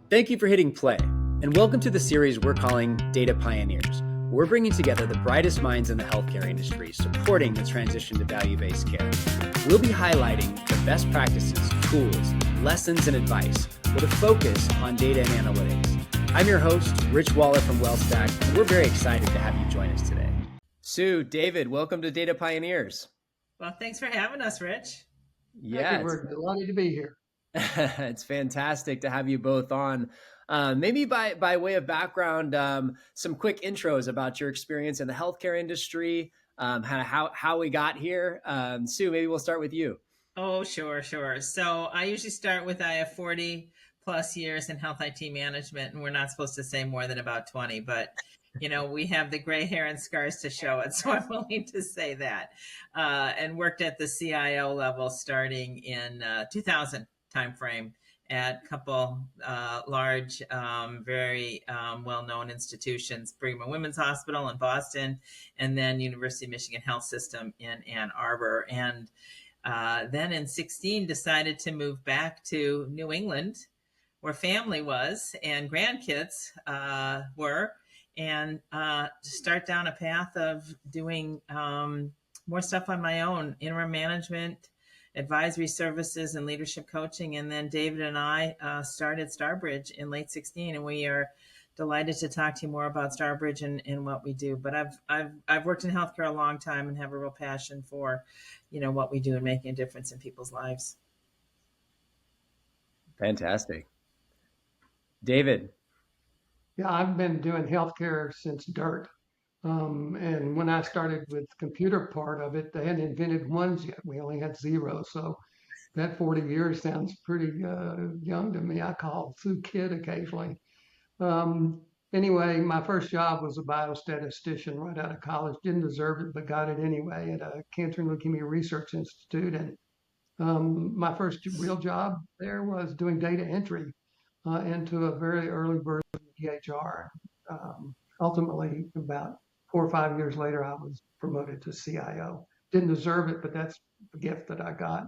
Thank you for hitting play, and welcome to the series we're calling Data Pioneers. We're bringing together the brightest minds in the healthcare industry, supporting the transition to value-based care. We'll be highlighting the best practices, tools, lessons, and advice with a focus on data and analytics. I'm your host, Rich Waller from Wellstack, and we're very excited to have you join us today. Sue, David, welcome to Data Pioneers. Well, thanks for having us, Rich. Yeah, we're delighted to be here. It's fantastic to have you both on. Maybe by way of background, some quick intros about your experience in the healthcare industry, how we got here. Sue, maybe we'll start with you. Oh, sure. So I usually start with I have 40 plus years in health IT management, and we're not supposed to say more than about 20, but we have the gray hair and scars to show it. So I'm willing to say that. And worked at the CIO level starting in 2000 timeframe at a couple large, very well-known institutions, Brigham and Women's Hospital in Boston, and then University of Michigan Health System in Ann Arbor. And then in 2016 decided to move back to New England, where family was and grandkids were, and start down a path of doing more stuff on my own, interim management, advisory services, and leadership coaching. And then David and I started StarBridge in late 2016, and we are delighted to talk to you more about StarBridge and what we do. But I've worked in healthcare a long time and have a real passion for, what we do and making a difference in people's lives. Fantastic. David. Yeah, I've been doing healthcare since dirt. And when I started with the computer part of it, they hadn't invented ones yet. We only had zero. So that 40 years sounds pretty young to me. I call Sue kid occasionally. Anyway, my first job was a biostatistician right out of college. Didn't deserve it, but got it anyway at a Cancer and Leukemia Research Institute. And my first real job there was doing data entry into a very early version of EHR. Ultimately, about 4 or 5 years later, I was promoted to CIO. Didn't deserve it, but that's the gift that I got.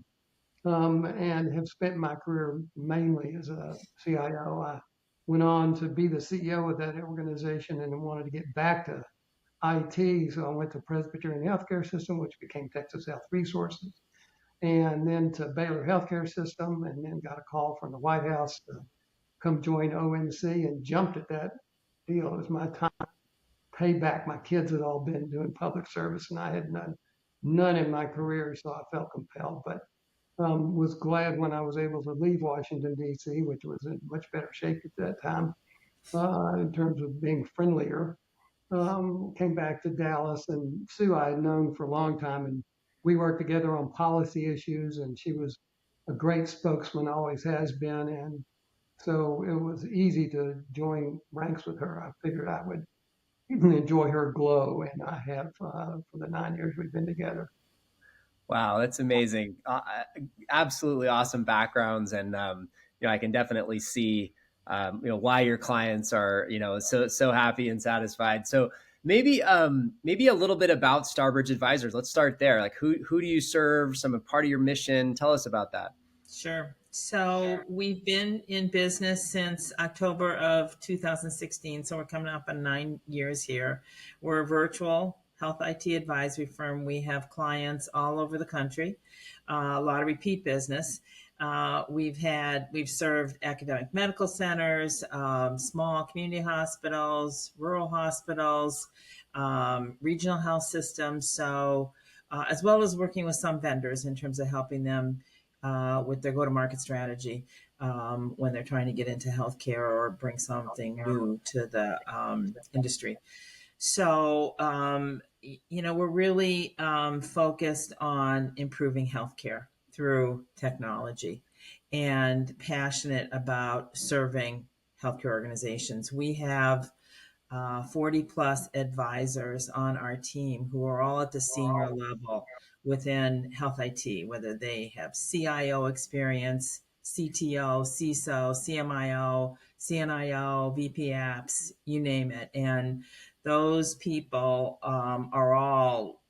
And have spent my career mainly as a CIO. I went on to be the CEO of that organization and wanted to get back to IT. So I went to Presbyterian Healthcare System, which became Texas Health Resources, and then to Baylor Healthcare System, and then got a call from the White House to come join ONC and jumped at that deal. It was my time to pay back. My kids had all been doing public service, and I had none in my career, so I felt compelled. But was glad when I was able to leave Washington, D.C., which was in much better shape at that time in terms of being friendlier. Came back to Dallas, and Sue I had known for a long time, and we worked together on policy issues, and she was a great spokesman, always has been, and so it was easy to join ranks with her. I figured I would enjoy her glow, and I have for the 9 years we've been together. Wow, that's amazing. Absolutely awesome backgrounds. And, I can definitely see, why your clients are, so happy and satisfied. So maybe a little bit about StarBridge Advisors. Let's start there. Like who do you serve? Some part of your mission? Tell us about that. Sure. So we've been in business since October of 2016. So we're coming up on 9 years here. We're a virtual health IT advisory firm. We have clients all over the country, a lot of repeat business. We've served academic medical centers, small community hospitals, rural hospitals, regional health systems. So, as well as working with some vendors in terms of helping them with their go-to-market strategy when they're trying to get into healthcare or bring something new to the industry. So, we're really focused on improving healthcare through technology and passionate about serving healthcare organizations. We have 40 plus advisors on our team who are all at the senior level within health IT, whether they have CIO experience, CTO, CISO, CMIO, CNIO, VP apps, you name it. And those people are all,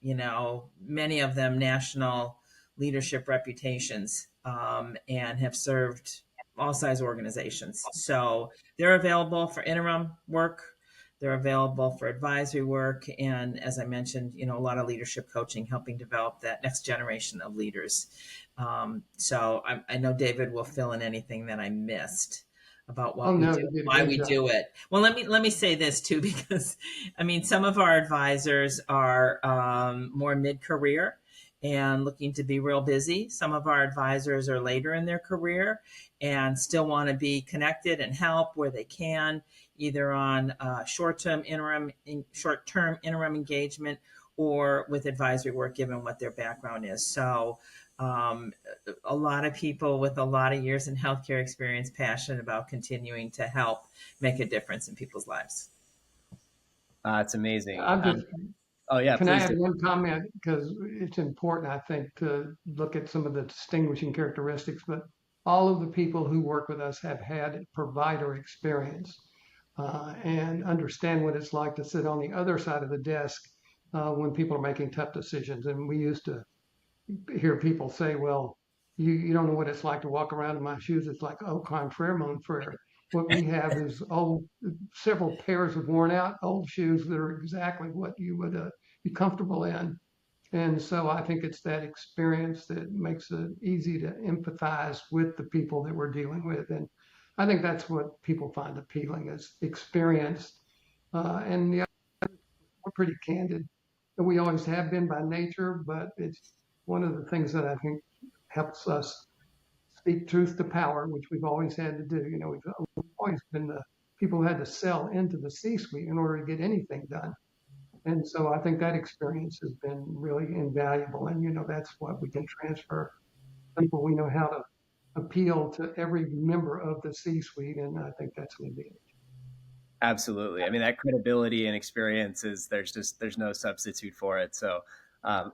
many of them national leadership reputations and have served all size organizations. So they're available for interim work. They're available for advisory work. And as I mentioned, a lot of leadership coaching, helping develop that next generation of leaders. So I know David will fill in anything that I missed about Oh what we no, do, you did a why great we job. do it. Well, let me say this too, because some of our advisors are more mid-career and looking to be real busy. Some of our advisors are later in their career and still want to be connected and help where they can, either on short-term interim engagement or with advisory work, given what their background is. So a lot of people with a lot of years in healthcare experience, passionate about continuing to help make a difference in people's lives. It's amazing. I'm just Oh yeah, Can I please add do. one comment? Because it's important, I think, to look at some of the distinguishing characteristics, but all of the people who work with us have had provider experience and understand what it's like to sit on the other side of the desk when people are making tough decisions. And we used to hear people say, well, you don't know what it's like to walk around in my shoes. It's like, oh, contraire, mon frere. What we have is several pairs of worn out old shoes that are exactly what you would be comfortable in. And so I think it's that experience that makes it easy to empathize with the people that we're dealing with. And I think that's what people find appealing is experience. And the other, we're pretty candid. And we always have been by nature, but it's one of the things that I think helps us speak truth to power, which we've always had to do. We've always been the people who had to sell into the C-suite in order to get anything done. And so I think that experience has been really invaluable. And, that's what we can transfer. People, we know how to appeal to every member of the C-suite. And I think that's an advantage. Absolutely. I mean, that credibility and experience there's no substitute for it. So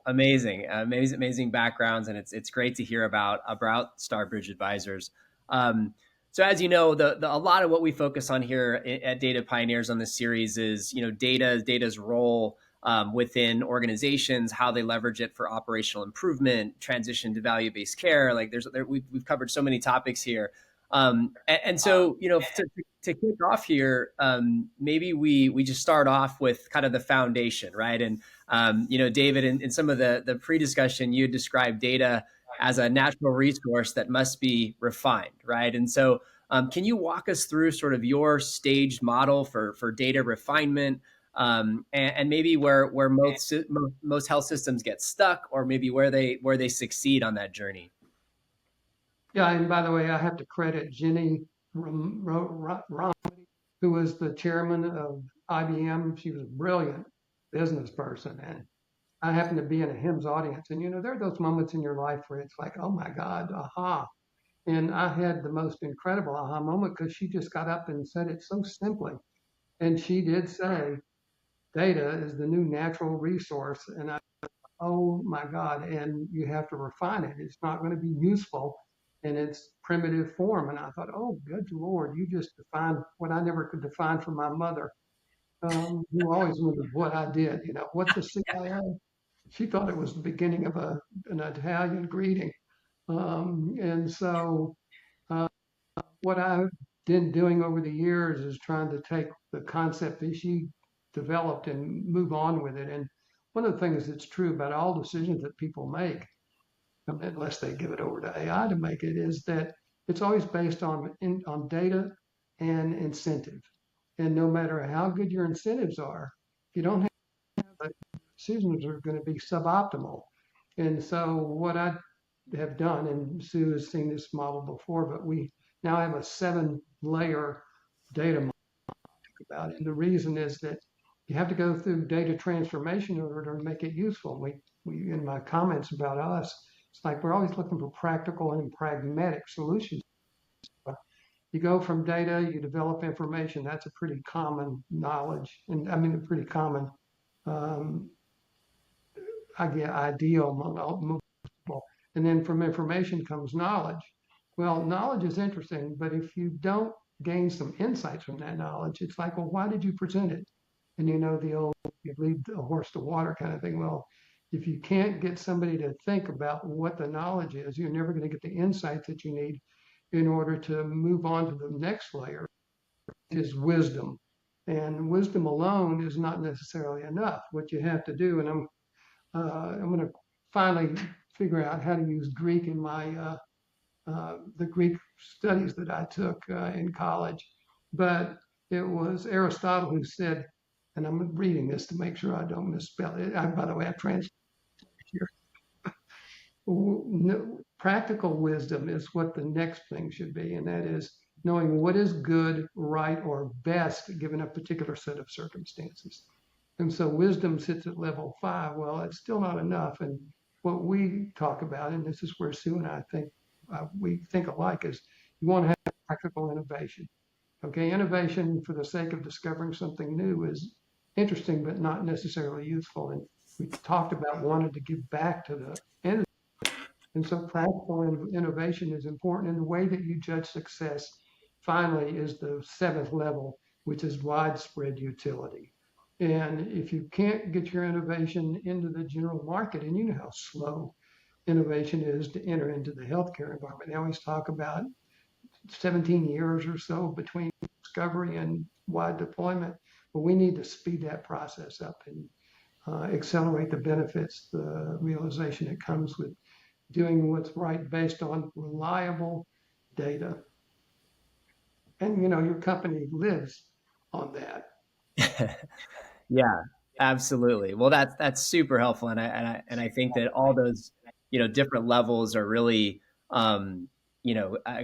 amazing backgrounds, and it's great to hear about StarBridge Advisors. So as you know, a lot of what we focus on here at Data Pioneers on this series is data's role within organizations, how they leverage it for operational improvement, transition to value-based care. Like we've covered so many topics here. And so, to kick off here, maybe we just start off with kind of the foundation, right? And, David, in some of the pre-discussion, you described data as a natural resource that must be refined, right? And so can you walk us through sort of your staged model for data refinement, and maybe where most health systems get stuck, or maybe where they succeed on that journey? Yeah, and by the way, I have to credit Jenny Ron, who was the chairman of IBM. She was a brilliant business person, and I happened to be in a HIMSS audience. And there are those moments in your life where it's like, oh my God, aha. And I had the most incredible aha moment because she just got up and said it so simply. And she did say, data is the new natural resource. And oh my God, and you have to refine it. It's not going to be useful in its primitive form. And I thought, oh, good Lord, you just defined what I never could define from my mother, who always wondered what I did. What's a CIO? She thought it was the beginning of an Italian greeting. And so what I've been doing over the years is trying to take the concept that she developed and move on with it. And one of the things that's true about all decisions that people make, unless they give it over to AI to make it, is that it's always based on data and incentive. And no matter how good your incentives are, if you don't have decisions are going to be suboptimal. And so what I have done, and Sue has seen this model before, but we now have a 7-layer data model about it. And the reason is that you have to go through data transformation in order to make it useful. We in my comments about us, it's like we're always looking for practical and pragmatic solutions. You go from data, you develop information. That's a pretty common knowledge, and a pretty common ideal among people. And then from information comes knowledge. Well, knowledge is interesting, but if you don't gain some insights from that knowledge, it's like, well, why did you present it? And the old, you lead a horse to water kind of thing. Well, if you can't get somebody to think about what the knowledge is, you're never going to get the insights that you need. in order to move on to the next layer is wisdom. And wisdom alone is not necessarily enough. What you have to do, and I'm going to finally figure out how to use Greek in my the Greek studies that I took in college. But it was Aristotle who said, and I'm reading this to make sure I don't misspell it. By the way, I've translated here. Practical wisdom is what the next thing should be, and that is knowing what is good, right, or best given a particular set of circumstances. And so wisdom sits at level 5. Well, it's still not enough. And what we talk about, and this is where Sue and I think we think alike, is you want to have practical innovation. Okay, innovation for the sake of discovering something new is interesting, but not necessarily useful. And we talked about wanting to give back to the industry. And so practical innovation is important. And the way that you judge success, finally, is the 7th level, which is widespread utility. And if you can't get your innovation into the general market, and you know how slow innovation is to enter into the healthcare environment. They always talk about 17 years or so between discovery and wide deployment. But we need to speed that process up and accelerate the benefits, the realization that comes with doing what's right based on reliable data. And, you know, your company lives on that. Yeah, absolutely. Well, that's super helpful, and I think that all those different levels are really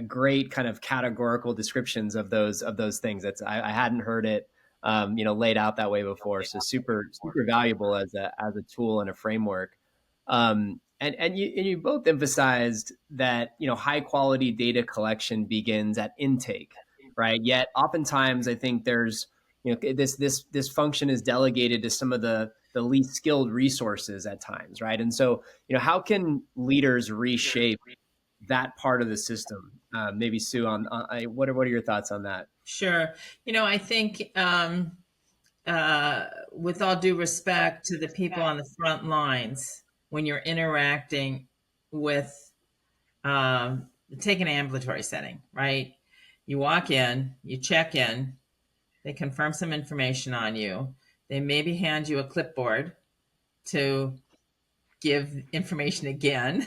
great kind of categorical descriptions of those things. That's I hadn't heard it laid out that way before, so super valuable as a tool and a framework. And you both emphasized that high quality data collection begins at intake, right? Yet oftentimes I think there's this function is delegated to some of the least skilled resources at times, right? And so how can leaders reshape that part of the system? Maybe Sue, what are your thoughts on that? Sure. I think with all due respect to the people on the front lines, when you're interacting with, take an ambulatory setting, right? You walk in, you check in, they confirm some information on you. They maybe hand you a clipboard to give information again.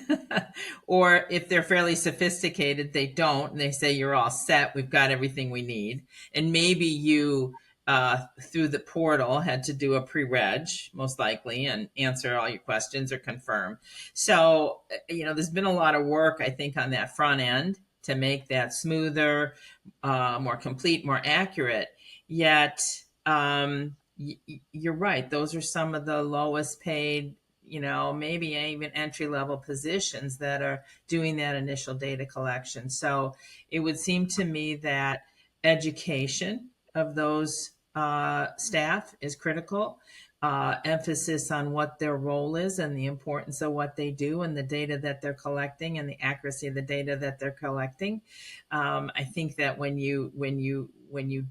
Or if they're fairly sophisticated, they don't, and they say, you're all set, we've got everything we need. And maybe you, through the portal, had to do a pre-reg, most likely, and answer all your questions or confirm. So, there's been a lot of work, I think, on that front end to make that smoother, more complete, more accurate. Yet, you're right. Those are some of the lowest paid, maybe even entry-level positions that are doing that initial data collection. So it would seem to me that education of those staff is critical. Emphasis on what their role is and the importance of what they do and the data that they're collecting and the accuracy of the data that they're collecting. I think that when you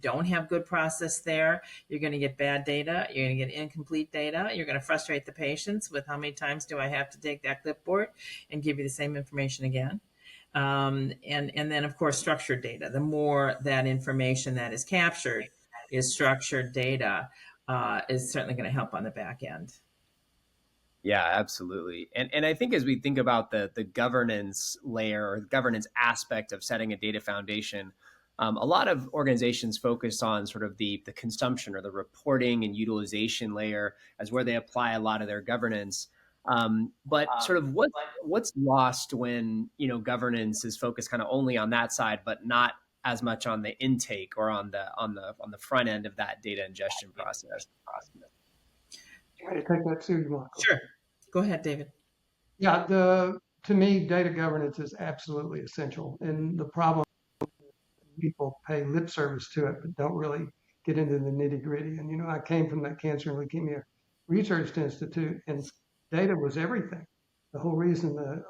don't have good process there, you're going to get bad data, you're going to get incomplete data, you're going to frustrate the patients with how many times do I have to take that clipboard and give you the same information again. And then, of course, structured data. The more that information that is captured is structured data, is certainly going to help on the back end. Yeah, absolutely. And I think as we think about the governance layer or the governance aspect of setting a data foundation, a lot of organizations focus on sort of the consumption or the reporting and utilization layer as where they apply a lot of their governance. But sort of what's lost when governance is focused kind of only on that side, but not as much on the intake or on the front end of that data ingestion process. Try to take that too, Michael. Sure. Go ahead, David. Yeah, to me, data governance is absolutely essential. And the problem, people pay lip service to it, but don't really get into the nitty gritty. And, I came from that Cancer and Leukemia Research Institute, and data was everything. The whole reason the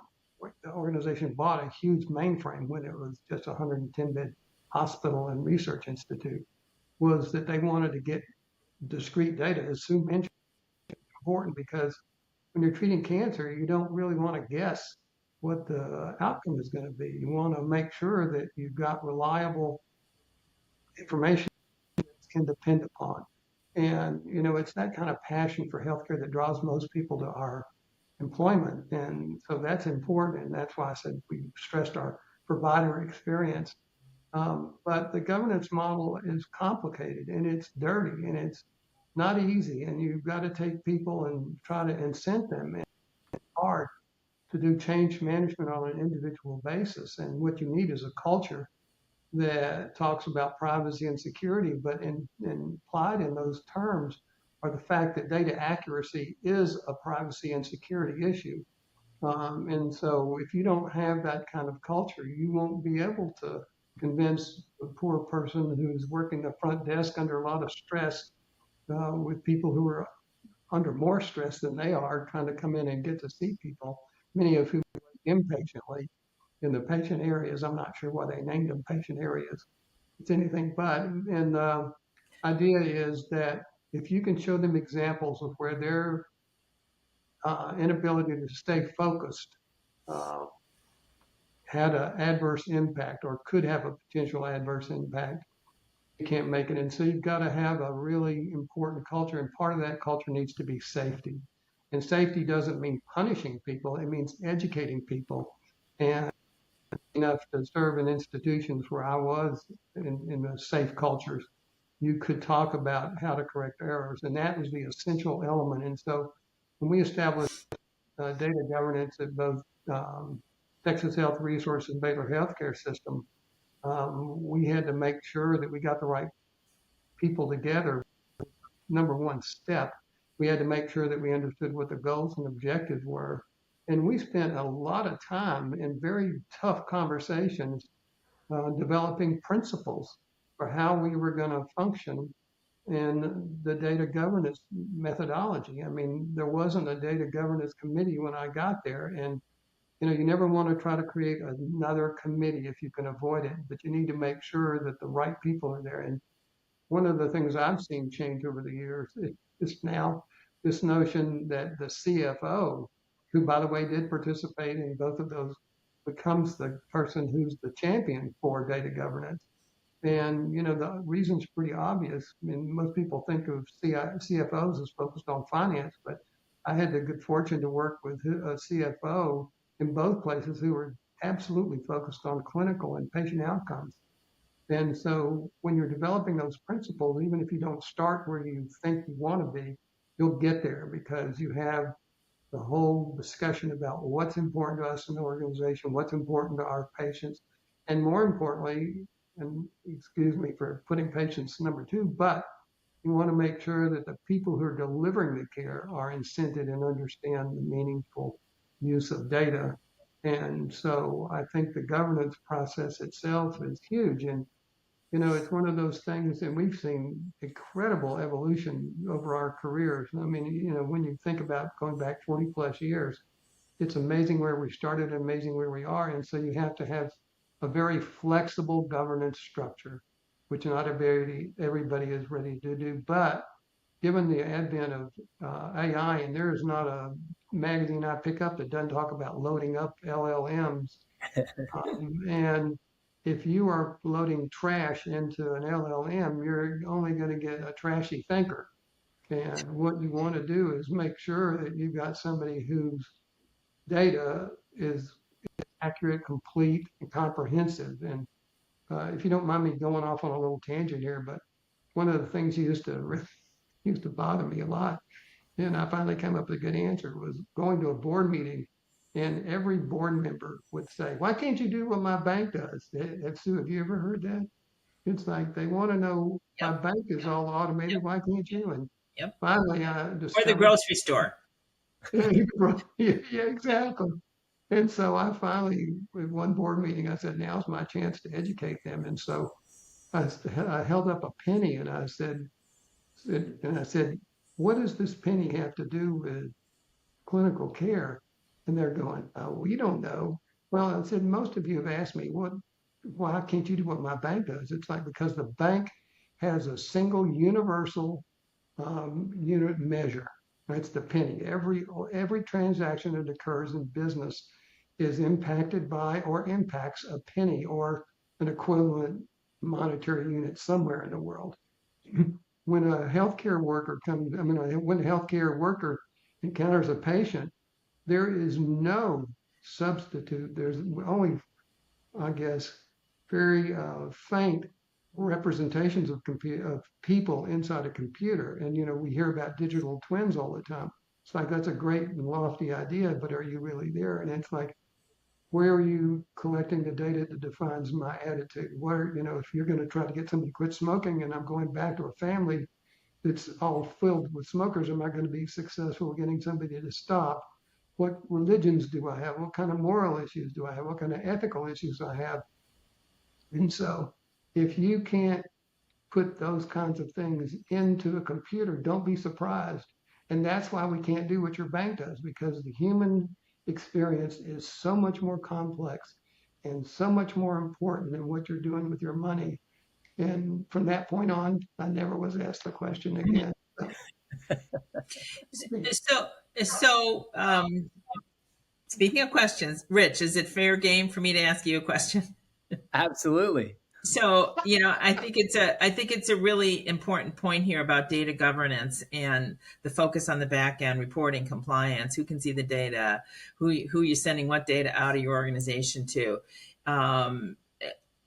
organization bought a huge mainframe when it was just a 110-bed hospital and research institute was that they wanted to get discrete data. As Sue mentioned, it's important because when you're treating cancer, you don't really want to guess what the outcome is going to be. You want to make sure that you've got reliable information that you can depend upon. And, it's that kind of passion for healthcare that draws most people to our employment. And so that's important. And that's why I said we stressed our provider experience. But the governance model is complicated and it's dirty and it's not easy. And you've got to take people and try to incent them. And it's hard to do change management on an individual basis. And what you need is a culture that talks about privacy and security, but implied in those terms are the fact that data accuracy is a privacy and security issue. And so if you don't have that kind of culture, you won't be able to convince a poor person who's working the front desk under a lot of stress with people who are under more stress than they are trying to come in and get to see people, many of whom impatiently in the patient areas. I'm not sure why they named them patient areas. It's anything but. And the idea is that if you can show them examples of where their inability to stay focused had an adverse impact or could have a potential adverse impact, you can't make it. And so you've got to have a really important culture. And part of that culture needs to be safety. And safety doesn't mean punishing people. It means educating people. And enough to serve in institutions where I was in the safe cultures, you could talk about how to correct errors. And that was the essential element. And so when we established data governance at both Texas Health Resources and Baylor Healthcare System, we had to make sure that we got the right people together. Number one step, we had to make sure that we understood what the goals and objectives were. And we spent a lot of time in very tough conversations developing principles for how we were going to function in the data governance methodology. I mean, there wasn't a data governance committee when I got there. And, you never want to try to create another committee if you can avoid it, but you need to make sure that the right people are there. And one of the things I've seen change over the years is now this notion that the CFO, who, by the way, did participate in both of those, becomes the person who's the champion for data governance. And, the reason's pretty obvious. I mean, most people think of CFOs as focused on finance, but I had the good fortune to work with a CFO in both places who were absolutely focused on clinical and patient outcomes. And so when you're developing those principles, even if you don't start where you think you want to be, you'll get there because you have the whole discussion about what's important to us in the organization, what's important to our patients, and more importantly, and excuse me for putting patients number two, but you want to make sure that the people who are delivering the care are incented and understand the meaningful use of data. And so I think the governance process itself is huge. And, it's one of those things, and we've seen incredible evolution over our careers. I mean, when you think about going back 40 plus years, it's amazing where we started, amazing where we are. And so you have to have a very flexible governance structure, which not everybody is ready to do. But given the advent of AI, and there is not a magazine I pick up that doesn't talk about loading up LLMs. And if you are loading trash into an LLM, you're only going to get a trashy thinker. And what you want to do is make sure that you've got somebody whose data is accurate, complete, and comprehensive. And if you don't mind me going off on a little tangent here, but one of the things used to bother me a lot, and I finally came up with a good answer, was going to a board meeting, and every board member would say, "Why can't you do what my bank does?" Sue, have you ever heard that? It's like they want to know, my bank is all automated. Why can't you? And finally, I discovered. Or the grocery store. Yeah, exactly. And so I finally, with one board meeting, I said, "Now's my chance to educate them." And so I held up a penny and I said, "What does this penny have to do with clinical care?" And they're going, "Oh, we don't know." Well, I said, "Most of you have asked me, why can't you do what my bank does?" It's like, because the bank has a single universal unit measure. That's the penny. Every transaction that occurs in business is impacted by or impacts a penny or an equivalent monetary unit somewhere in the world. When a healthcare worker when a healthcare worker encounters a patient, there is no substitute. There's only, I guess, very faint representations of people inside a computer. And, we hear about digital twins all the time. It's like, that's a great and lofty idea, but are you really there? And it's like, where are you collecting the data that defines my attitude? If you're going to try to get somebody to quit smoking and I'm going back to a family that's all filled with smokers, am I going to be successful getting somebody to stop? What religions do I have? What kind of moral issues do I have? What kind of ethical issues I have? And so if you can't put those kinds of things into a computer, don't be surprised. And that's why we can't do what your bank does, because the human experience is so much more complex and so much more important than what you're doing with your money. And from that point on, I never was asked the question again. So, speaking of questions, Rich, is it fair game for me to ask you a question? Absolutely. So, I think it's a really important point here about data governance and the focus on the back end, reporting, compliance, who can see the data, who you're sending what data out of your organization to.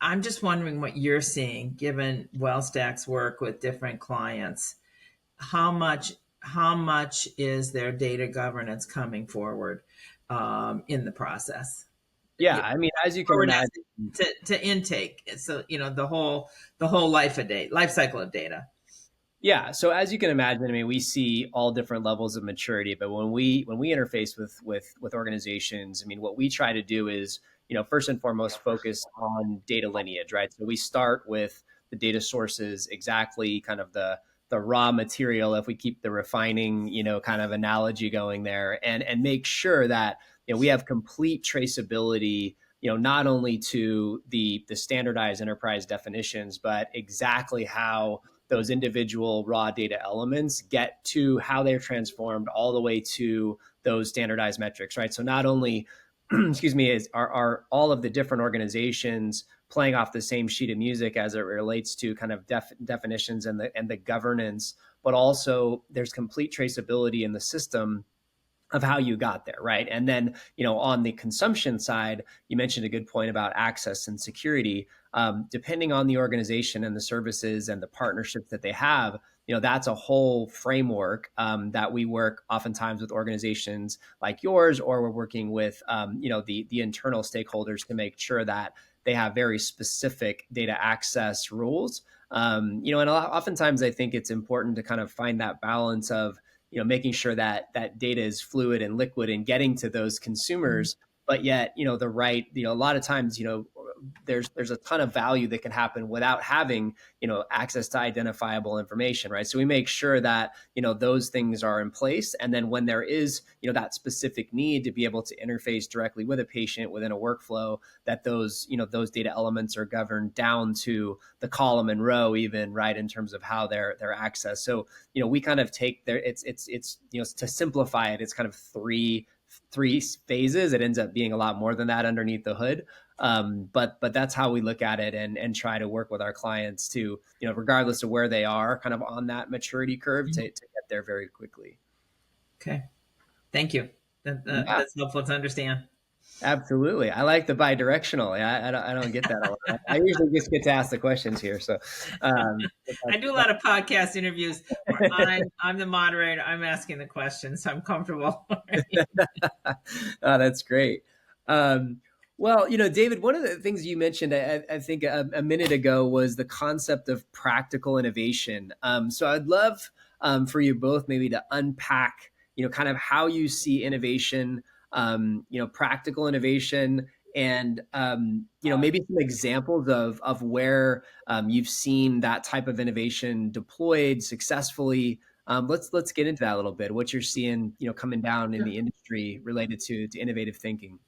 I'm just wondering what you're seeing, given WellStack's work with different clients. How much is their data governance coming forward in the process? Yeah, I mean, as you can imagine, to intake, so the whole life cycle of data. Yeah, so as you can imagine, I mean, we see all different levels of maturity, but when we interface with organizations, I mean, what we try to do is, first and foremost, focus on data lineage, right? So we start with the data sources, exactly kind of the raw material, if we keep the refining, kind of analogy going there, and make sure that we have complete traceability, not only to the standardized enterprise definitions, but exactly how those individual raw data elements get to how they're transformed all the way to those standardized metrics, right? So not only, excuse me, are all of the different organizations playing off the same sheet of music as it relates to kind of definitions and the governance, but also there's complete traceability in the system of how you got there, right? And then, on the consumption side, you mentioned a good point about access and security. Depending on the organization and the services and the partnerships that they have, that's a whole framework that we work oftentimes with organizations like yours, or we're working with, the internal stakeholders to make sure that they have very specific data access rules. And oftentimes I think it's important to kind of find that balance of, making sure that data is fluid and liquid and getting to those consumers, but yet, the right, a lot of times, there's a ton of value that can happen without having, access to identifiable information, right? So we make sure that, those things are in place. And then when there is, that specific need to be able to interface directly with a patient within a workflow, that those data elements are governed down to the column and row, even, right, in terms of how they're accessed. So, we kind of take it's to simplify it, it's kind of three phases. It ends up being a lot more than that underneath the hood. But that's how we look at it and try to work with our clients to, regardless of where they are kind of on that maturity curve, to get there very quickly. Okay. Thank you. That's helpful to understand. Absolutely. I like the bi-directional. I don't get that a lot. I usually just get to ask the questions here. So I do a lot of podcast interviews where I'm the moderator. I'm asking the questions. So I'm comfortable. Oh, that's great. Well, David, one of the things you mentioned, I think a minute ago, was the concept of practical innovation. So I'd love for you both maybe to unpack, kind of how you see innovation, practical innovation, and, maybe some examples of where you've seen that type of innovation deployed successfully. Let's get into that a little bit. What you're seeing, coming down in the industry related to innovative thinking.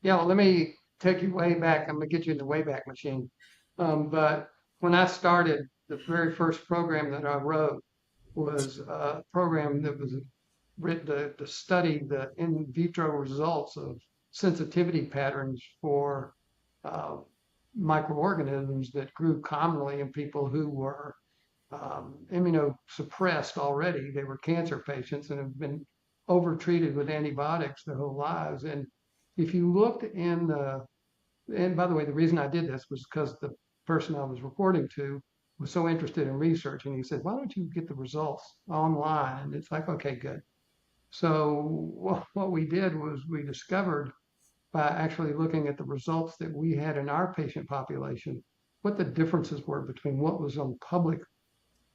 Yeah, well, let me take you way back. I'm going to get you in the Wayback Machine. But when I started, the very first program that I wrote was a program that was written to study the in vitro results of sensitivity patterns for microorganisms that grew commonly in people who were immunosuppressed already. They were cancer patients and have been overtreated with antibiotics their whole lives. And if you looked and by the way, the reason I did this was because the person I was reporting to was so interested in research, and he said, "Why don't you get the results online?" And it's like, okay, good. So what we did was we discovered by actually looking at the results that we had in our patient population, what the differences were between what was on public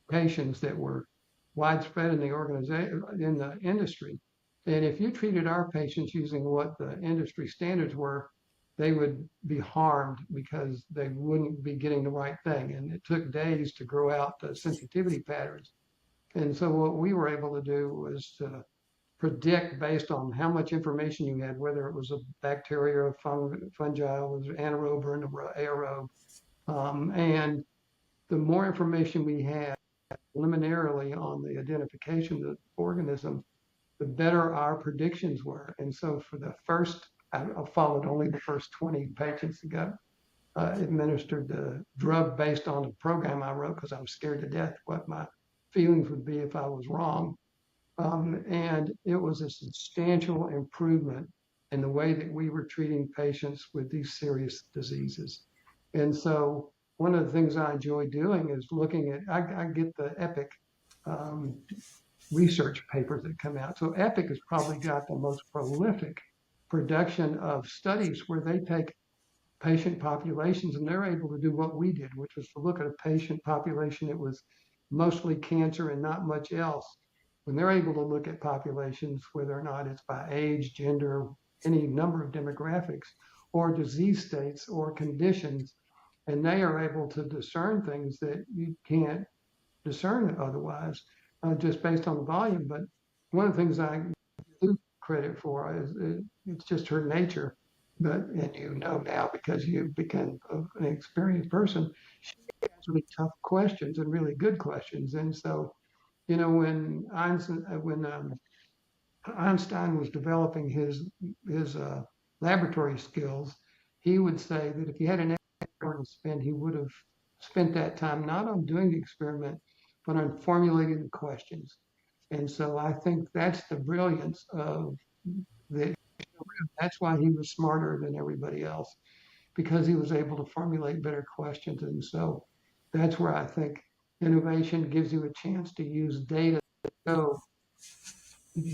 patients that were widespread in the organization, in the industry. And if you treated our patients using what the industry standards were, they would be harmed because they wouldn't be getting the right thing. And it took days to grow out the sensitivity patterns. And so what we were able to do was to predict based on how much information you had, whether it was a bacteria or fungi, was anaerobe or aerobe. And the more information we had preliminarily on the identification of the organism, the better our predictions were. And so for the first, I followed only the first 20 patients that got administered the drug based on the program I wrote because I was scared to death what my feelings would be if I was wrong. And it was a substantial improvement in the way that we were treating patients with these serious diseases. And so one of the things I enjoy doing is looking at, I get the EPIC research papers that come out. So EPIC has probably got the most prolific production of studies where they take patient populations and they're able to do what we did, which was to look at a patient population that was mostly cancer and not much else. When they're able to look at populations, whether or not it's by age, gender, any number of demographics, or disease states or conditions, and they are able to discern things that you can't discern otherwise, just based on the volume. But one of the things I do credit for is it's just her nature. But and you know now because you've become an experienced person, she has really tough questions and really good questions. And so, when Einstein was developing his laboratory skills, he would say that if he had an hour to spend, he would have spent that time not on doing the experiment, but on formulating the questions. And so I think that's the brilliance of the. That's why he was smarter than everybody else, because he was able to formulate better questions. And so that's where I think innovation gives you a chance to use data to show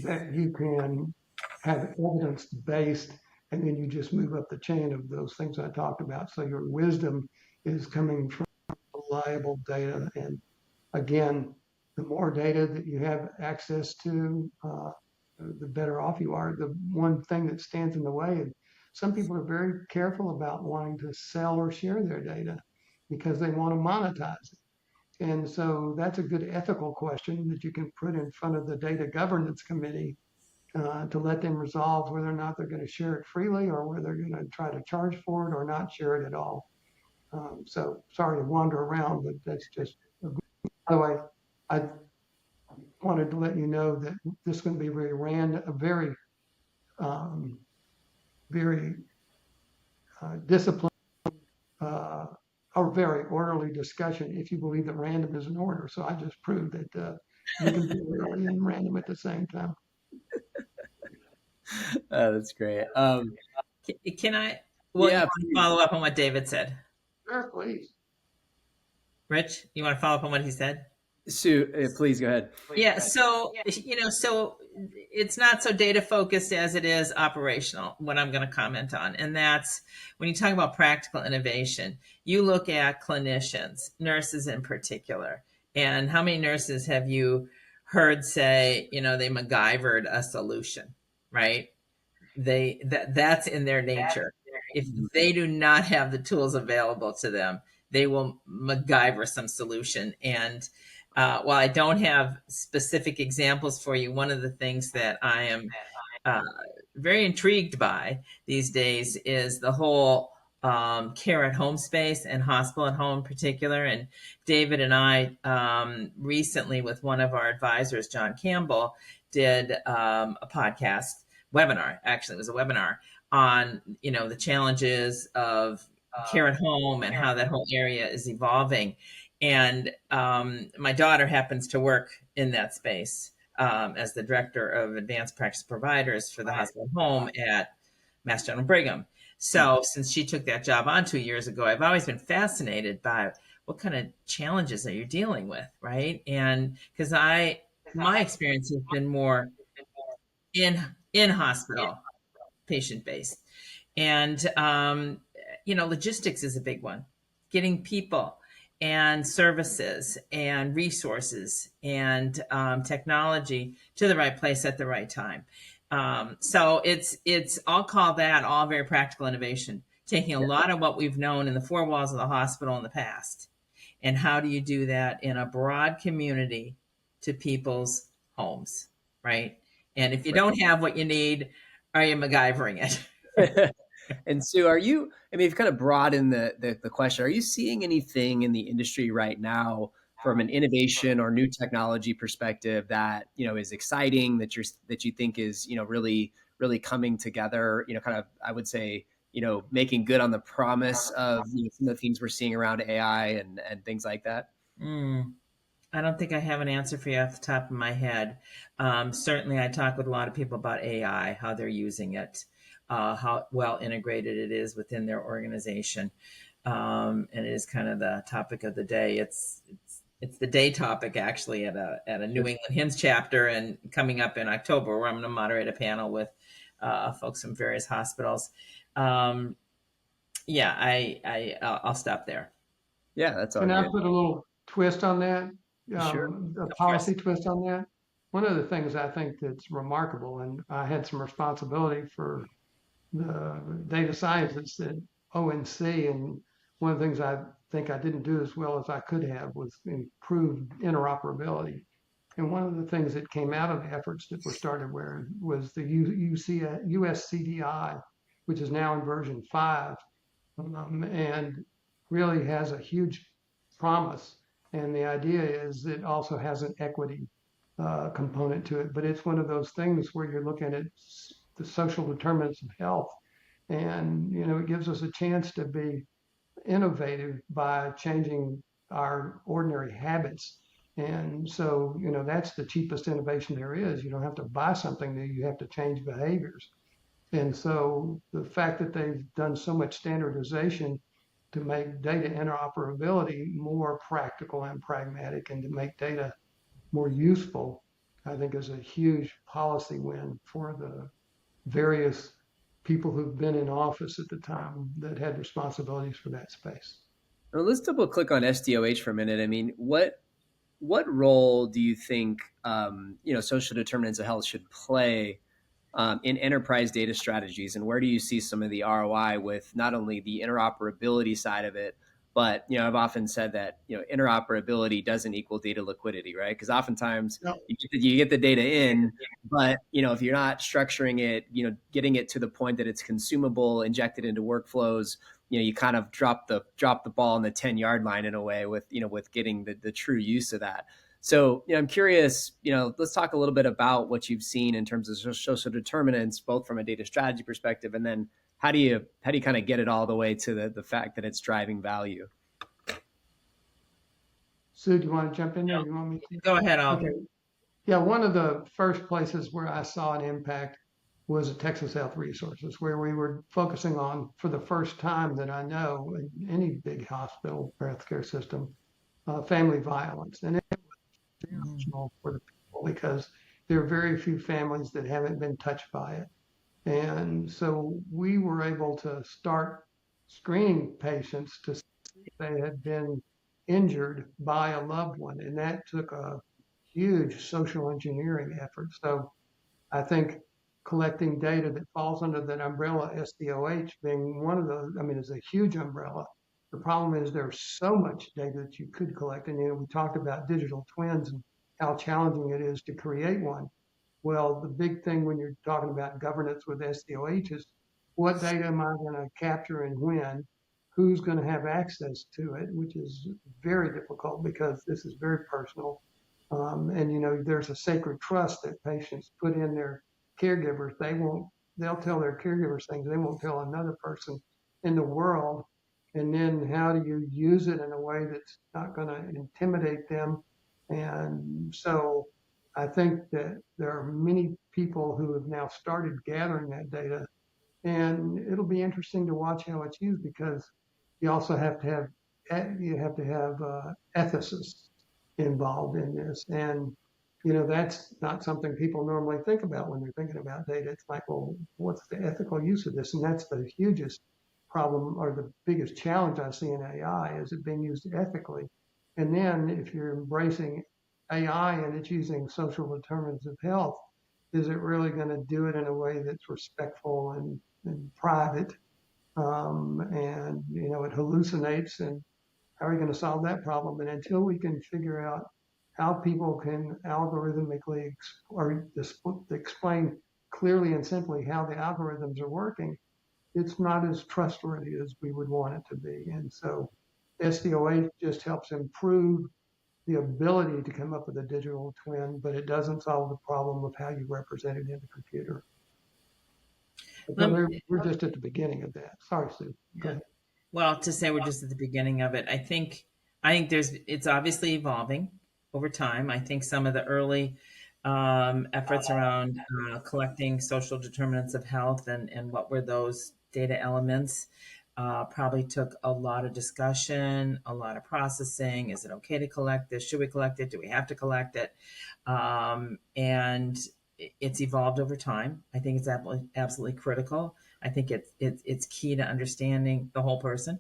that you can have evidence based, and then you just move up the chain of those things I talked about. So your wisdom is coming from reliable data. And again, the more data that you have access to, the better off you are. The one thing that stands in the way, and some people are very careful about wanting to sell or share their data because they want to monetize it. And so that's a good ethical question that you can put in front of the data governance committee to let them resolve whether or not they're going to share it freely or whether they're going to try to charge for it or not share it at all. So sorry to wander around, but that's just, by the way, I wanted to let you know that this is going to be very random, very disciplined, a very orderly discussion if you believe that random is an order. So I just proved that you can be orderly and random at the same time. Oh, that's great. Can I follow up on what David said? Sure, please. Rich, you want to follow up on what he said? Sue, please go ahead. Yeah, so so it's not so data focused as it is operational, what I'm going to comment on. And that's when you talk about practical innovation, you look at clinicians, nurses in particular. And how many nurses have you heard say, they MacGyvered a solution, right? That's in their nature. If they do not have the tools available to them, they will MacGyver some solution. And while I don't have specific examples for you, one of the things that I am very intrigued by these days is the whole care at home space and hospital at home in particular. And David and I recently, with one of our advisors, John Campbell, did a webinar. Actually, it was a webinar on, the challenges of care at home and how that whole area is evolving. And my daughter happens to work in that space as the director of advanced practice providers for the hospital home at Mass General Brigham. So since she took that job on 2 years ago, I've always been fascinated by what kind of challenges are you dealing with, right? And because my experience has been more in hospital, patient based, and logistics is a big one. Getting people and services and resources and technology to the right place at the right time. So I'll call that all very practical innovation, taking a lot of what we've known in the four walls of the hospital in the past, and how do you do that in a broad community to people's homes, right? And if you don't have what you need, are you MacGyvering it? And Sue, I mean, you've kind of broadened the question. Are you seeing anything in the industry right now from an innovation or new technology perspective that, is exciting, that you think is, really, really coming together, kind of, I would say, making good on the promise of some of the things we're seeing around AI and things like that? I don't think I have an answer for you off the top of my head. Certainly, I talk with a lot of people about AI, how they're using it, how well integrated it is within their organization, and it is kind of the topic of the day. It's the day topic actually at a New England Hymns chapter, and coming up in October, where I'm going to moderate a panel with folks from various hospitals. I'll stop there. Yeah, that's all Can I good. put a little twist on that? Sure. A policy twist on that. One of the things I think that's remarkable, and I had some responsibility for the data scientists at ONC, and one of the things I think I didn't do as well as I could have was improved interoperability. And one of the things that came out of the efforts that were started was the USCDI, which is now in version 5, and really has a huge promise. And the idea is it also has an equity component to it, but it's one of those things where you're looking at the social determinants of health, and it gives us a chance to be innovative by changing our ordinary habits. And so that's the cheapest innovation there is. You don't have to buy something new, you have to change behaviors. And so the fact that they've done so much standardization to make data interoperability more practical and pragmatic, and to make data more useful, I think is a huge policy win for the various people who've been in office at the time that had responsibilities for that space. Well, let's double click on SDOH for a minute. I mean, what role do you think social determinants of health should play in enterprise data strategies, and where do you see some of the ROI with not only the interoperability side of it, but I've often said that interoperability doesn't equal data liquidity, right? Because oftentimes you get the data in, but if you're not structuring it, getting it to the point that it's consumable, injected into workflows, you kind of drop the ball on the 10-yard line in a way with getting the true use of that. So I'm curious, let's talk a little bit about what you've seen in terms of social determinants, both from a data strategy perspective, and then how do you kind of get it all the way to the fact that it's driving value? Sue, do you want to jump in there? Or you want me to? Go ahead, Okay. Yeah, one of the first places where I saw an impact was at Texas Health Resources, where we were focusing on, for the first time that I know, in any big hospital or healthcare system, family violence. And it was emotional for the people, because there are very few families that haven't been touched by it. And so we were able to start screening patients to see if they had been injured by a loved one. And that took a huge social engineering effort. So I think collecting data that falls under that umbrella, SDOH being one of those, I mean, it's a huge umbrella. The problem is there's so much data that you could collect. And we talked about digital twins and how challenging it is to create one. Well, the big thing when you're talking about governance with SDOH is, what data am I going to capture and when? Who's going to have access to it, which is very difficult because this is very personal. And there's a sacred trust that patients put in their caregivers. They won't they'll tell their caregivers things they won't tell another person in the world. And then how do you use it in a way that's not going to intimidate them? And so I think that there are many people who have now started gathering that data, and it'll be interesting to watch how it's used, because you also have to have ethicists involved in this. And that's not something people normally think about when they're thinking about data. It's like, well, what's the ethical use of this? And that's the hugest problem, or the biggest challenge I see in AI, is it being used ethically. And then if you're embracing AI and it's using social determinants of health, is it really going to do it in a way that's respectful and private? And it hallucinates, and how are we going to solve that problem? And until we can figure out how people can algorithmically or explain clearly and simply how the algorithms are working, it's not as trustworthy as we would want it to be. And so SDOH just helps improve the ability to come up with a digital twin, but it doesn't solve the problem of how you represent it in the computer. We're just at the beginning of that. Sorry, Sue. Go ahead. Well, to say we're just at the beginning of it, I think it's obviously evolving over time. I think some of the early efforts around collecting social determinants of health and what were those data elements probably took a lot of discussion, a lot of processing. Is it okay to collect this? Should we collect it? Do we have to collect it? And it's evolved over time. I think it's absolutely critical. I think it's key to understanding the whole person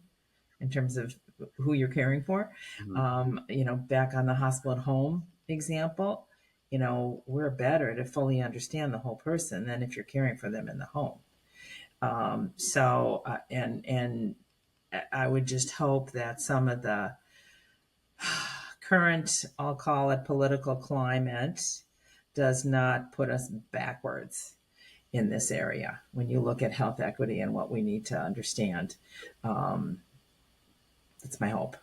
in terms of who you're caring for. Back on the hospital at home example, we're better to fully understand the whole person than if you're caring for them in the home. And I would just hope that some of the current, I'll call it, political climate does not put us backwards in this area when you look at health equity and what we need to understand. That's my hope.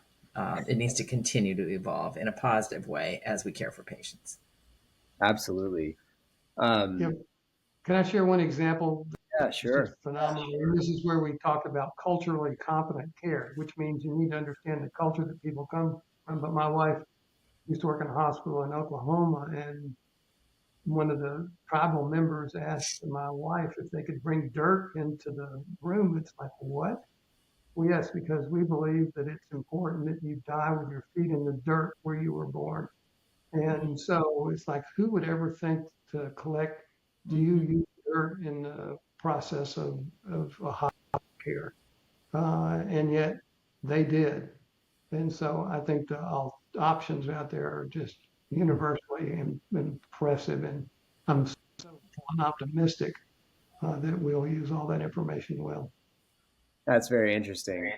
It needs to continue to evolve in a positive way as we care for patients. Absolutely. Can I share one example? Yeah, sure. It's phenomenal. And this is where we talk about culturally competent care, which means you need to understand the culture that people come from. But my wife used to work in a hospital in Oklahoma, and one of the tribal members asked my wife if they could bring dirt into the room. It's like, what? Well, yes, because we believe that it's important that you die with your feet in the dirt where you were born. And so it's like, who would ever think to collect, do you use dirt in the process of a hospital care? And yet they did. And so I think the options out there are just universally impressive. And I'm so optimistic that we'll use all that information well. That's very interesting.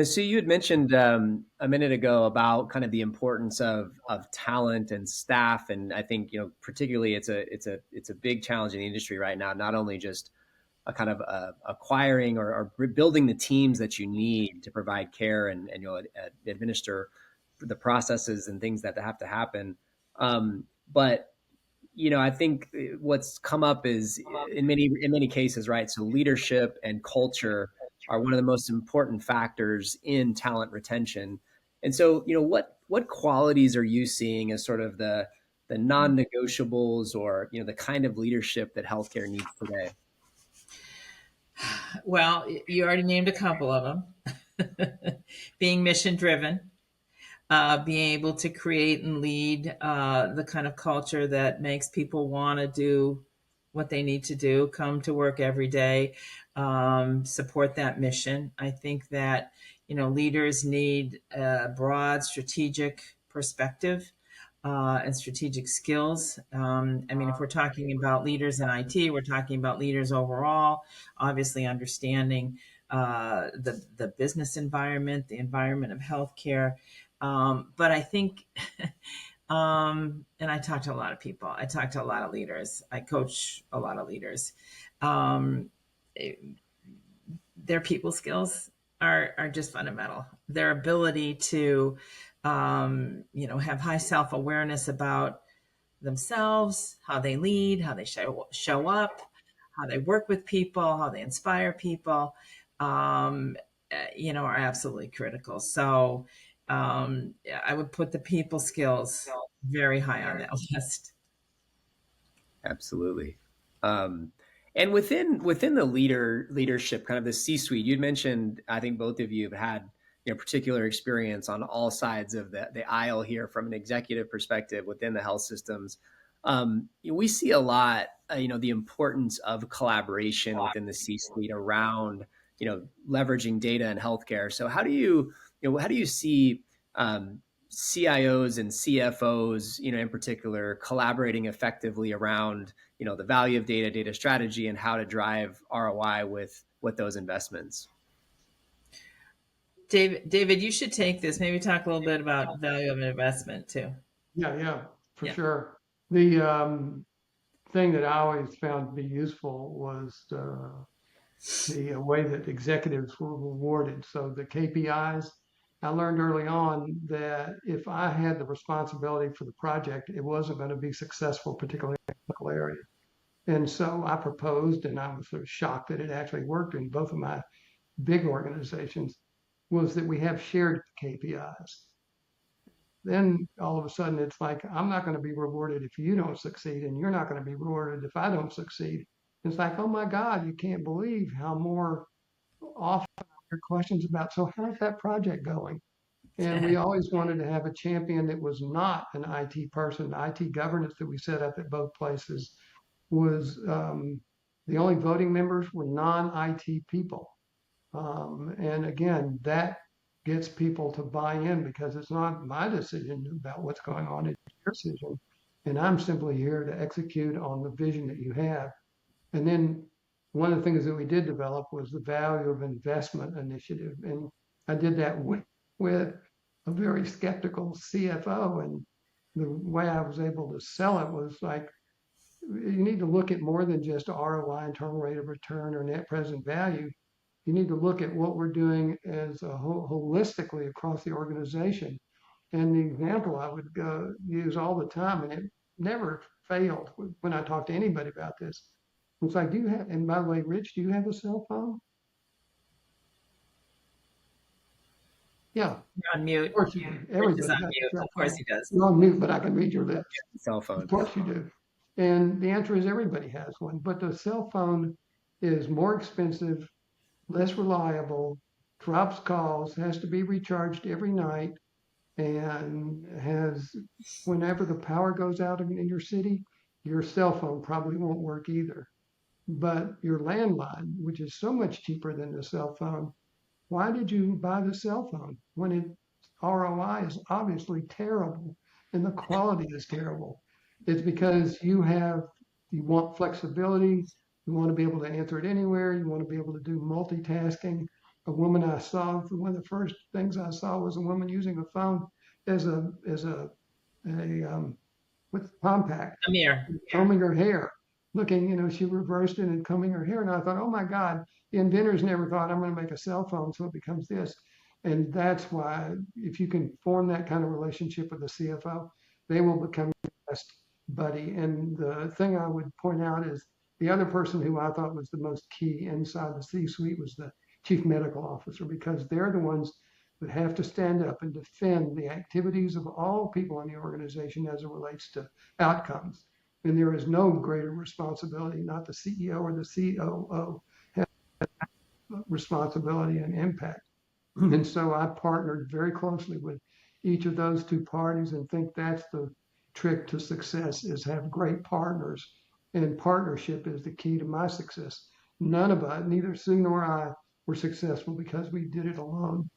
Sue, you had mentioned a minute ago about kind of the importance of talent and staff, and I think particularly it's a big challenge in the industry right now. Not only just a kind of acquiring or building the teams that you need to provide care and administer the processes and things that have to happen, but I think what's come up is in many cases, right? So leadership and culture are one of the most important factors in talent retention. And so, what qualities are you seeing as sort of the non-negotiables, or the kind of leadership that healthcare needs today? Well, you already named a couple of them. Being mission driven. Being able to create and lead the kind of culture that makes people want to do what they need to do, come to work every day, support that mission. I think that, leaders need a broad strategic perspective and strategic skills. If we're talking about leaders in IT, we're talking about leaders overall, obviously understanding the business environment, the environment of healthcare. But I think, and I talk to a lot of people. I talk to a lot of leaders. I coach a lot of leaders. Their people skills are just fundamental. Their ability to, have high self-awareness about themselves, how they lead, how they show up, how they work with people, how they inspire people, are absolutely critical. So I would put the people skills very high on that list. Absolutely. Um, and within the leadership, kind of the C-suite, you'd mentioned, I think both of you have had particular experience on all sides of the aisle here from an executive perspective within the health systems. We see a lot, the importance of collaboration within the C-suite around leveraging data in healthcare. So how do you see CIOs and CFOs, in particular, collaborating effectively around, the value of data strategy, and how to drive ROI with those investments? David, you should take this. Maybe talk a little bit about value of investment too. Yeah, for Yeah. sure. The thing that I always found to be useful was the way that executives were rewarded. So the KPIs, I learned early on that if I had the responsibility for the project, it wasn't going to be successful, particularly in the technical area. And so I proposed, and I was sort of shocked that it actually worked in both of my big organizations, was that we have shared KPIs. Then all of a sudden it's like, I'm not going to be rewarded if you don't succeed, and you're not going to be rewarded if I don't succeed. It's like, oh my God, you can't believe how more often I hear questions about, so how's that project going? And we always wanted to have a champion that was not an IT person. IT governance that we set up at both places was the only voting members were non-IT people. And again, that gets people to buy in because it's not my decision about what's going on, it's your decision. And I'm simply here to execute on the vision that you have. And then one of the things that we did develop was the value of investment initiative. And I did that with a very skeptical CFO. And the way I was able to sell it was like, you need to look at more than just ROI, internal rate of return, or net present value. You need to look at what we're doing as holistically across the organization. And the example I would use all the time, and it never failed when I talk to anybody about this. It's like, do you have, and by the way, Rich, do you have a cell phone? Yeah. You're on mute. Of course you do. Rich Everybody is on has a mute. cell Of course phone. he does. You're on mute, but I can read your lips. Cell phone. Of course you do. And the answer is everybody has one, but the cell phone is more expensive, less reliable, drops calls, has to be recharged every night, and has, whenever the power goes out in your city, your cell phone probably won't work either. But your landline, which is so much cheaper than the cell phone, why did you buy the cell phone when its ROI is obviously terrible and the quality is terrible? It's because you want flexibility, you want to be able to answer it anywhere, you want to be able to do multitasking. A woman I saw, one of the first things I saw was a woman using a phone as a with compact, Amir. combing her hair, looking, she reversed it and combing her hair. And I thought, oh my God, the inventors never thought I'm going to make a cell phone, so it becomes this. And that's why if you can form that kind of relationship with the CFO, they will become your best buddy. And the thing I would point out is the other person who I thought was the most key inside the C-suite was the chief medical officer, because they're the ones that have to stand up and defend the activities of all people in the organization as it relates to outcomes. And there is no greater responsibility, not the CEO or the COO have responsibility and impact. And so I partnered very closely with each of those two parties and think that's the trick to success, is have great partners. And partnership is the key to my success. None of us, neither Sue nor I, were successful because we did it alone.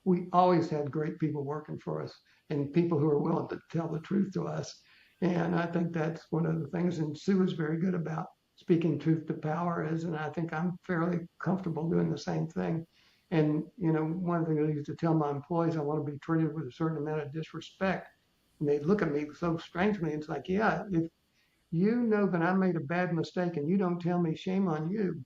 We always had great people working for us and people who are willing to tell the truth to us. And I think that's one of the things, and Sue is very good about speaking truth to power is, and I think I'm fairly comfortable doing the same thing. And, one of the things I used to tell my employees, I want to be treated with a certain amount of disrespect. And they look at me so strangely. It's like, yeah, if you know that I made a bad mistake and you don't tell me, shame on you.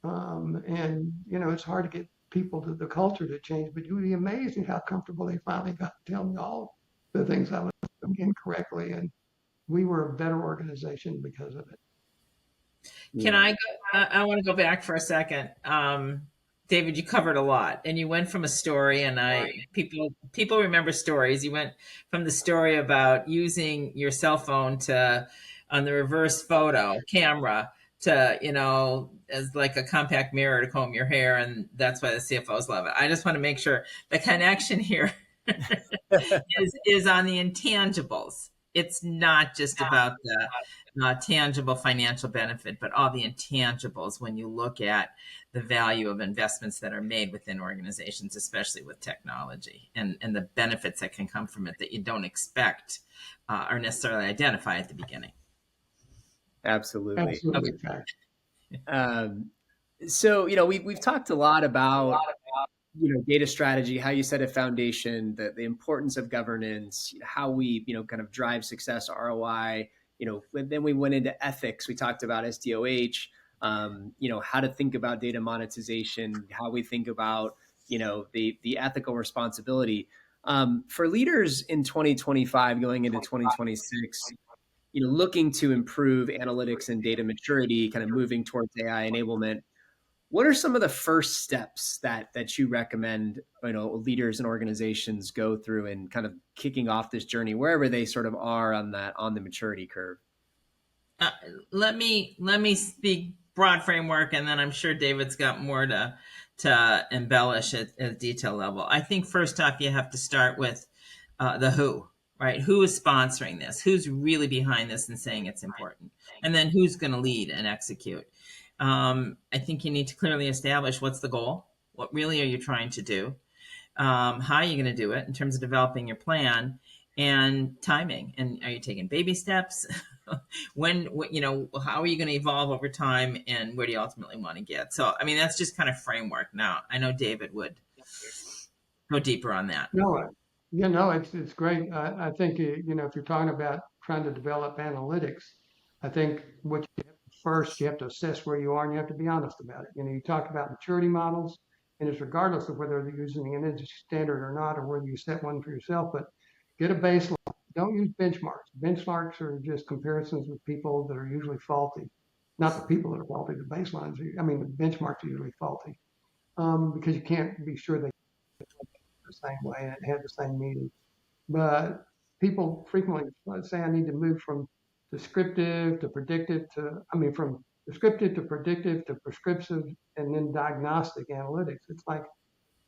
And, it's hard to get people to the culture to change, but you would be amazing how comfortable they finally got to tell me all the things I was doing incorrectly. And we were a better organization because of it. Can Yeah. I go? I want to go back for a second. David, you covered a lot, and you went from a story, and people remember stories. You went from the story about using your cell phone to on the reverse photo camera to as like a compact mirror to comb your hair, and that's why the CFOs love it. I just want to make sure the connection here is on the intangibles. It's not just about the tangible financial benefit, but all the intangibles when you look at the value of investments that are made within organizations, especially with technology, and the benefits that can come from it that you don't expect or necessarily identify at the beginning. Absolutely. Absolutely. Okay. So, we've talked a lot about, data strategy, how you set a foundation, the importance of governance, how we, kind of drive success, ROI, then we went into ethics. We talked about SDOH, how to think about data monetization, how we think about, the ethical responsibility. For leaders in 2025 going into 2026, looking to improve analytics and data maturity, kind of moving towards AI enablement, what are some of the first steps that you recommend, leaders and organizations go through in kind of kicking off this journey, wherever they sort of are on the maturity curve? Let me speak broad framework, and then I'm sure David's got more to embellish at detail level. I think first off, you have to start with the who, right? Who is sponsoring this? Who's really behind this and saying it's important? And then who's going to lead and execute? I think you need to clearly establish what's the goal. What really are you trying to do? How are you going to do it in terms of developing your plan and timing? And are you taking baby steps? How are you going to evolve over time, and where do you ultimately want to get? So, I mean, that's just kind of framework. Now, I know David would go deeper on that. No, it's great. I think, if you're talking about trying to develop analytics, I think what you have first, you have to assess where you are, and you have to be honest about it. You talk about maturity models, and it's regardless of whether they're using an industry standard or not, or whether you set one for yourself, but get a baseline. Don't use benchmarks. Benchmarks are just comparisons with people that are usually faulty. Not the people that are faulty, the baselines. The benchmarks are usually faulty because you can't be sure they the same way and it had the same meaning. But people frequently say I need to move from descriptive to predictive from descriptive to predictive to prescriptive and then diagnostic analytics. It's like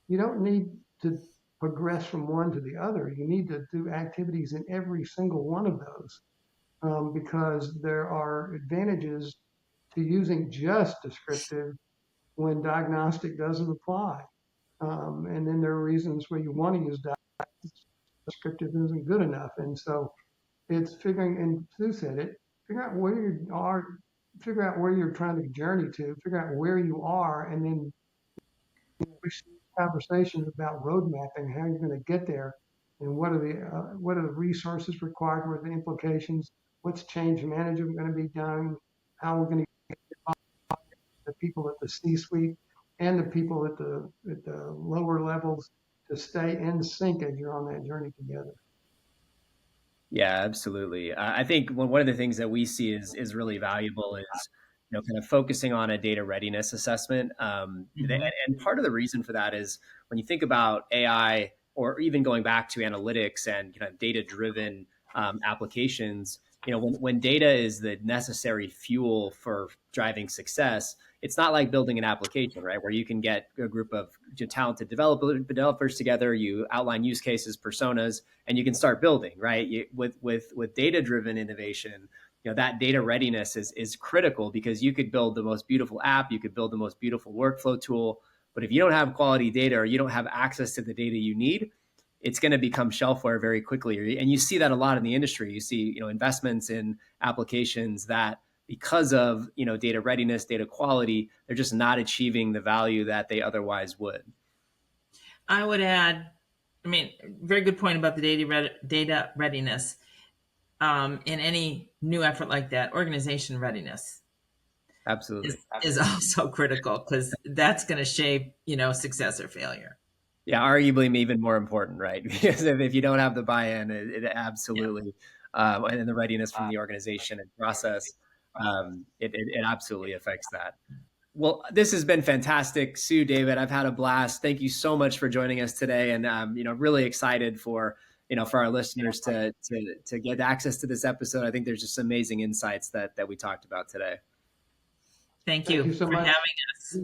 you don't need to progress from one to the other. You need to do activities in every single one of those because there are advantages to using just descriptive when diagnostic doesn't apply. And then there are reasons where you want to use descriptive isn't good enough. And so it's figuring, and Sue said it, figure out where you are, figure out where you're trying to journey to, figure out where you are, and then conversations about road mapping, how you're going to get there, and what are the resources required, what are the implications, what's change management going to be done, how we're going to get the people at the C-suite and the people at the lower levels to stay in sync as you're on that journey together. Yeah, absolutely. I think one of the things that we see is really valuable is kind of focusing on a data readiness assessment. And part of the reason for that is when you think about AI or even going back to analytics and kind of data-driven applications, when data is the necessary fuel for driving success, it's not like building an application, right? Where you can get a group of talented developers together, you outline use cases, personas, and you can start building, right? With data-driven innovation, that data readiness is critical because you could build the most beautiful app, you could build the most beautiful workflow tool, but if you don't have quality data or you don't have access to the data you need, it's going to become shelfware very quickly. And you see that a lot in the industry. You see, investments in applications that because of, data readiness, data quality, they're just not achieving the value that they otherwise would. I would add, very good point about the data readiness. In any new effort like that, organization readiness absolutely is also critical because that's going to shape, success or failure. Yeah, arguably even more important, right? Because if you don't have the buy-in, it absolutely, and the readiness from the organization and process. It absolutely affects that. Well, this has been fantastic, Sue, David. I've had a blast. Thank you so much for joining us today, and really excited for for our listeners to get access to this episode. I think there's just amazing insights that we talked about today. Thank Thank you you so for much. having us.